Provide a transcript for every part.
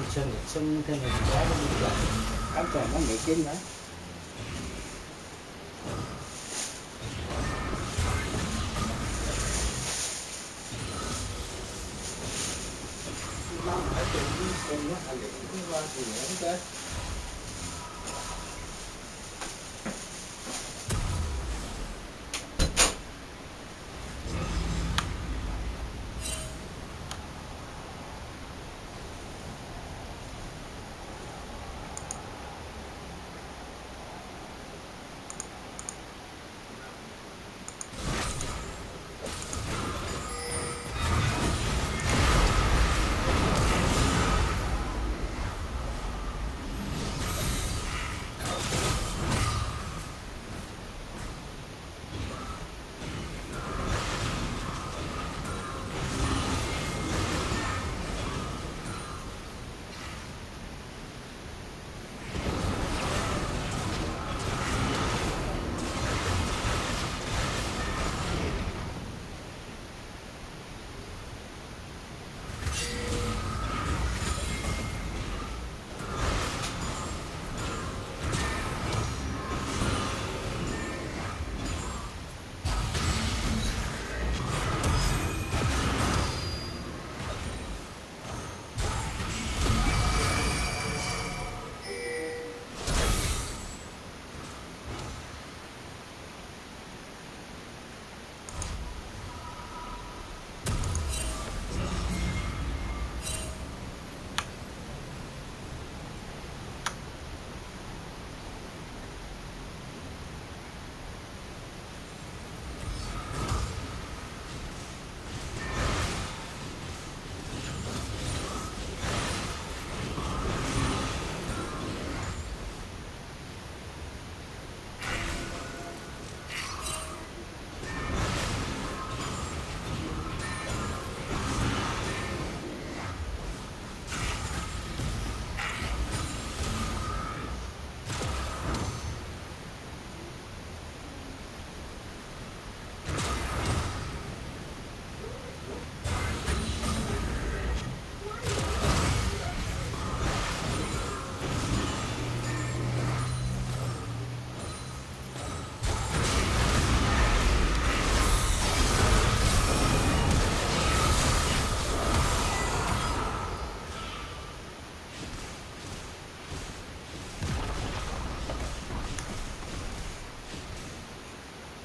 Some kind of garden like cắm tròn nó mỹ kim đó. Nó ở trên nó thành những cái gì nữa đó.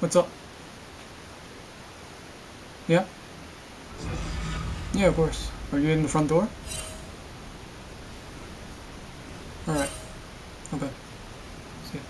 What's up? Yeah? Yeah, of course. Are you in the front door? Alright. Okay. See ya.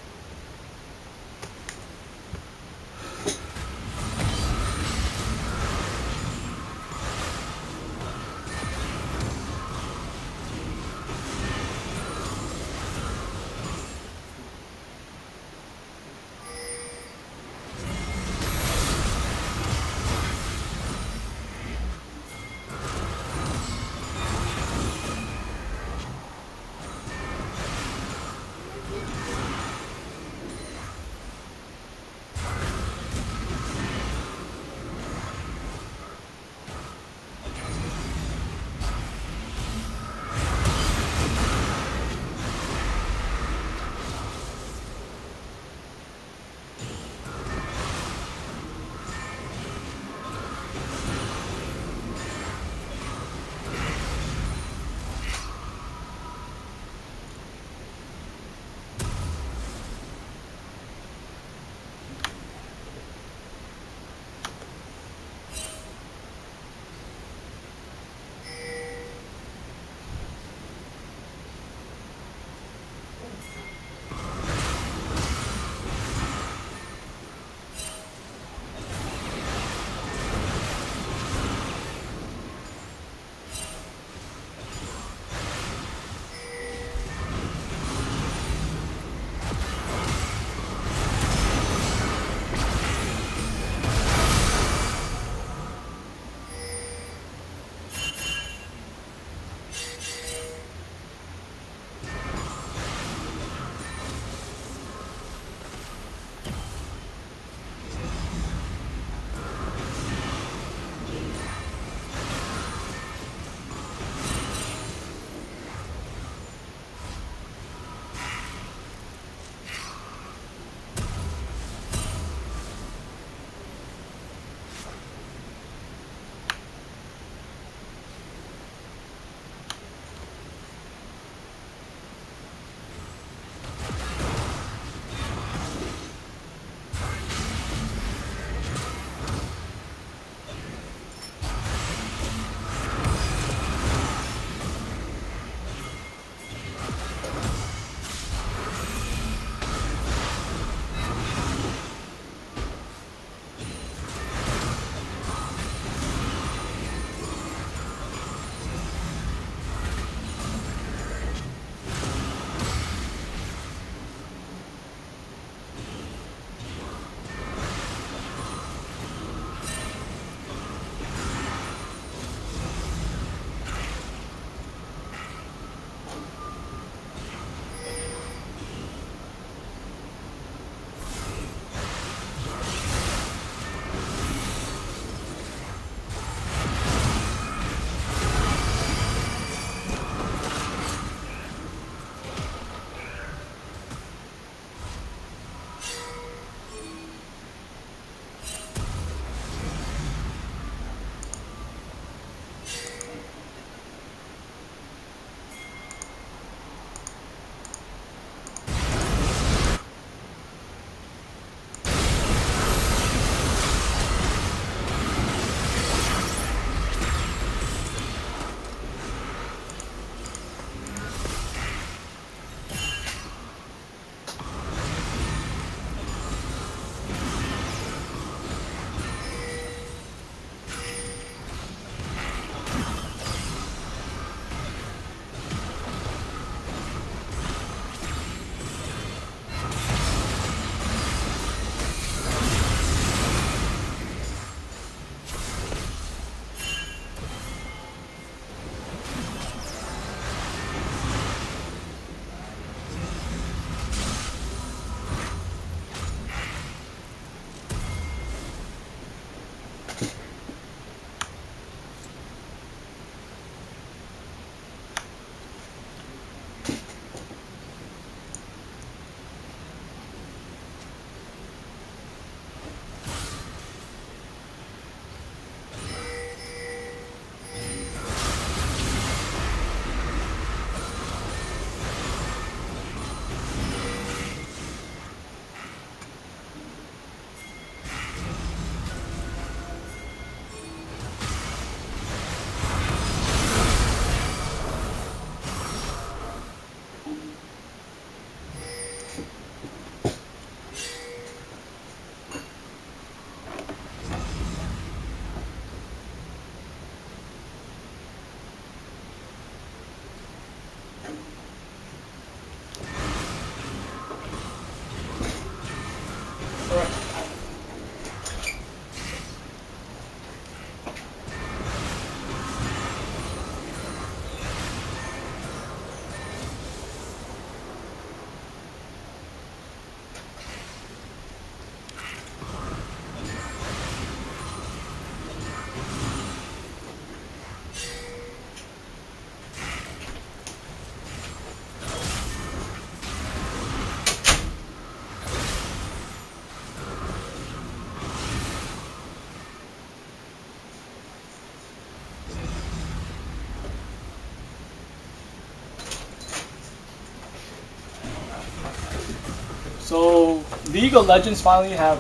So League of Legends finally have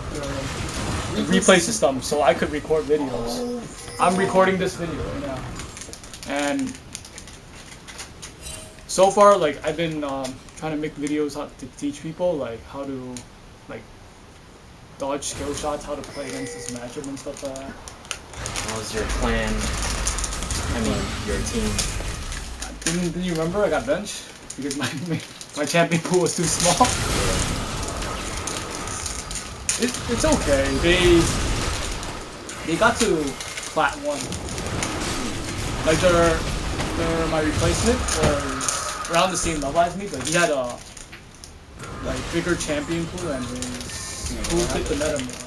the replay system, so I could record videos. I'm recording this video right now, and so far, like I've been trying to make videos how to teach people like how to like dodge skill shots, how to play against this matchup and stuff like that. How's your clan? I mean, your team. Didn't you remember I got benched because my champion pool was too small? It's okay. They got to plat 1. Like my replacement was around the same level as me, but he had a like bigger champion pool and his pool fit the meta more.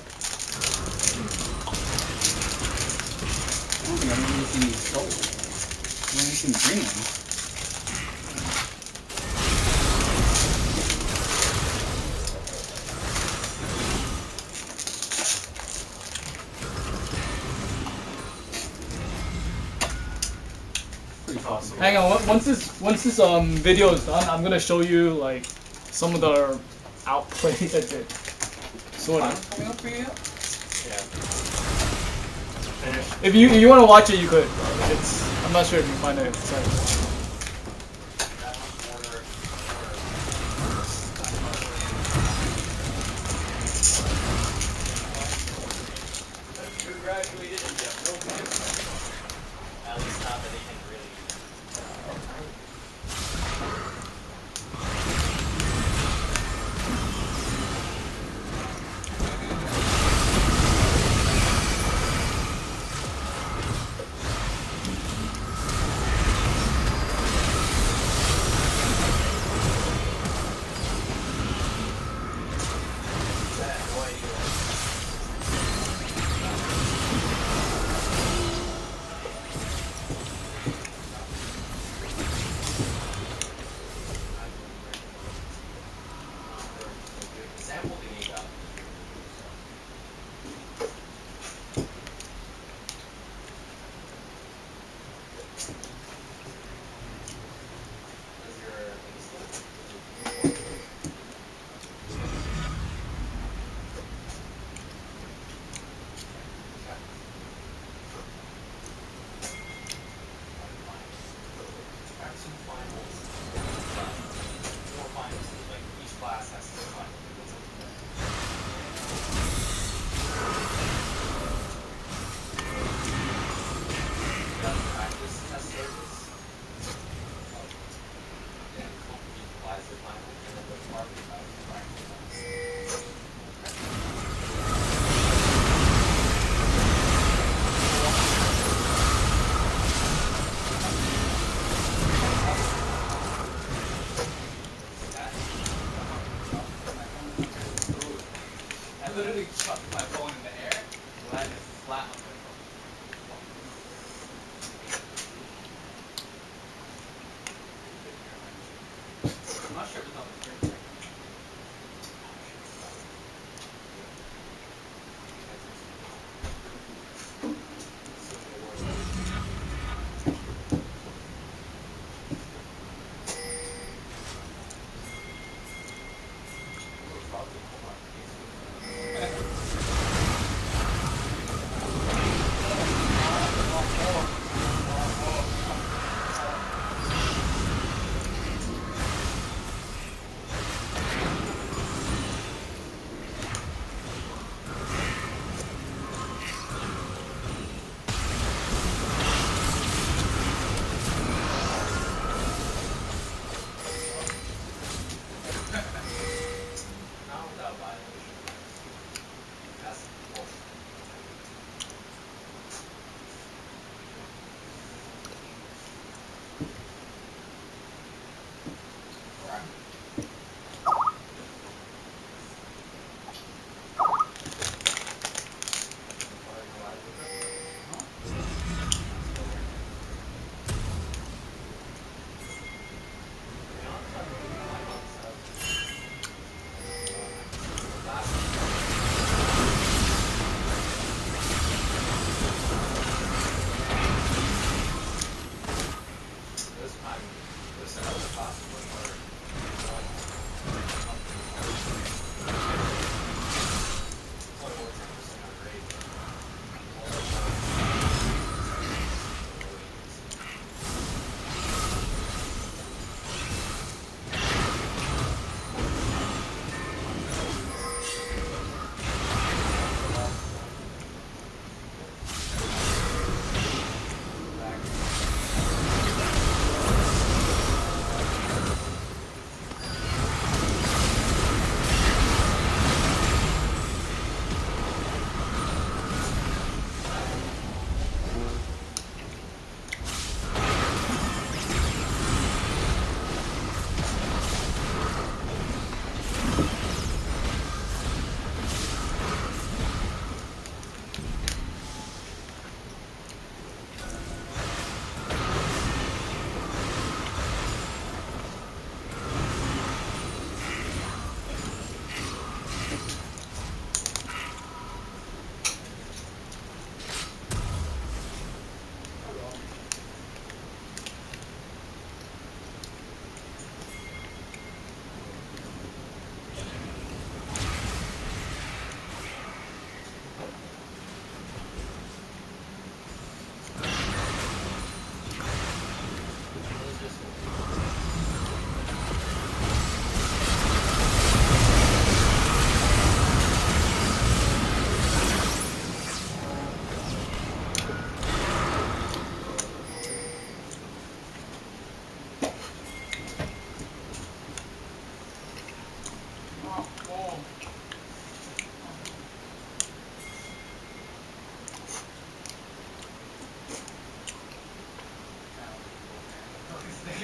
I don't think I've ever seen these gold. I've only seen green ones. Pretty possible. Hang on, once this video is done, I'm gonna show you like some of the outplays I did. Sort of. Coming up for you? If you want to watch it, you could. I'm not sure if you can find it. Sorry.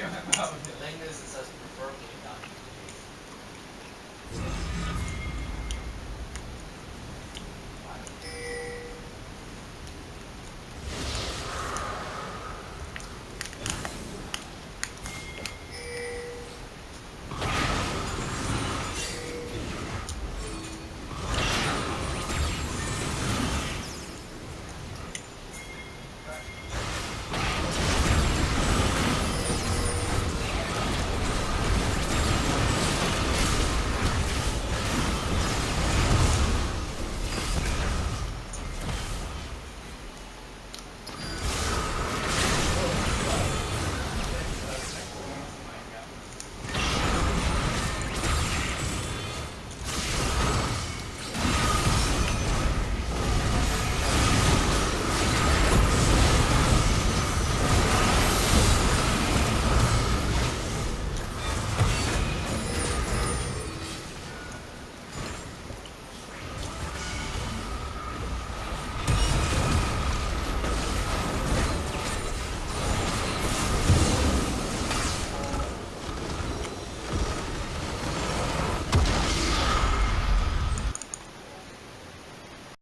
The thing is, it says preferably not.